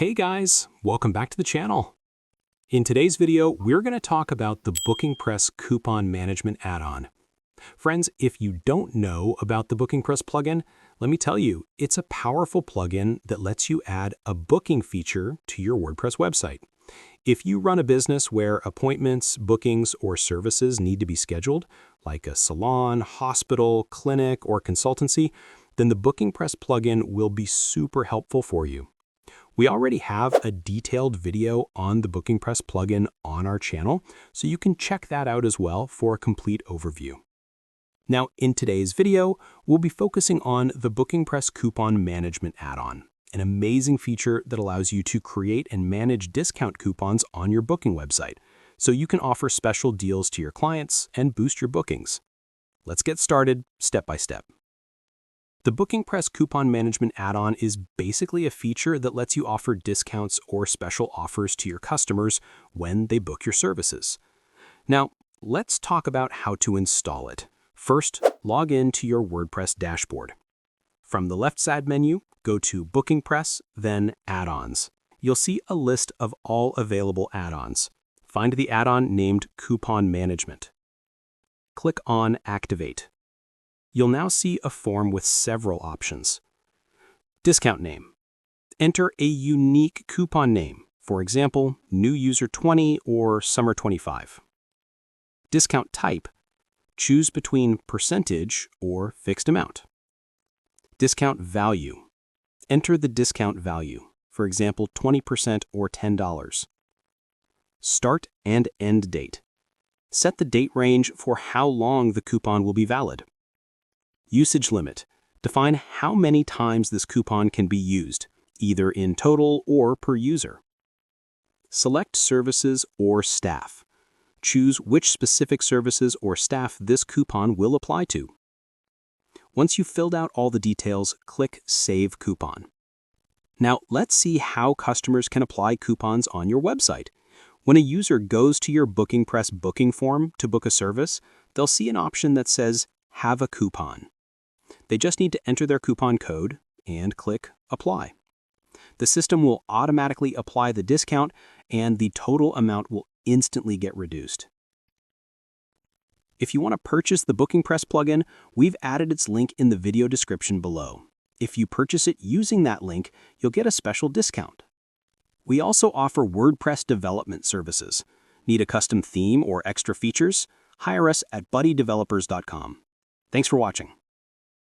Hey guys, welcome back to the channel. In today's video, we're going to talk about the BookingPress Coupon Management add-on. Friends, if you don't know about the BookingPress plugin, let me tell you, it's a powerful plugin that lets you add a booking feature to your WordPress website. If you run a business where appointments, bookings, or services need to be scheduled, like a salon, hospital, clinic, or consultancy, then the BookingPress plugin will be super helpful for you. We already have a detailed video on the BookingPress plugin on our channel, so you can check that out as well for a complete overview. Now, in today's video, we'll be focusing on the BookingPress Coupon Management add-on, an amazing feature that allows you to create and manage discount coupons on your booking website, so you can offer special deals to your clients and boost your bookings. Let's get started step by step. The BookingPress Coupon Management add-on is basically a feature that lets you offer discounts or special offers to your customers when they book your services. Now, let's talk about how to install it. First, log in to your WordPress dashboard. From the left side menu, go to BookingPress, then Add-ons. You'll see a list of all available add-ons. Find the add-on named Coupon Management. Click on Activate. You'll now see a form with several options. Discount name. Enter a unique coupon name, for example, New User 20 or Summer 25. Discount type. Choose between percentage or fixed amount. Discount value. Enter the discount value, for example, 20% or $10. Start and end date. Set the date range for how long the coupon will be valid. Usage limit. Define how many times this coupon can be used, either in total or per user. Select services or staff. Choose which specific services or staff this coupon will apply to. Once you've filled out all the details, click Save Coupon. Now, let's see how customers can apply coupons on your website. When a user goes to your BookingPress booking form to book a service, they'll see an option that says Have a Coupon. They just need to enter their coupon code and click Apply. The system will automatically apply the discount, and the total amount will instantly get reduced. If you want to purchase the BookingPress plugin, we've added its link in the video description below. If you purchase it using that link, you'll get a special discount. We also offer WordPress development services. Need a custom theme or extra features? Hire us at BuddyDevelopers.com. Thanks for watching.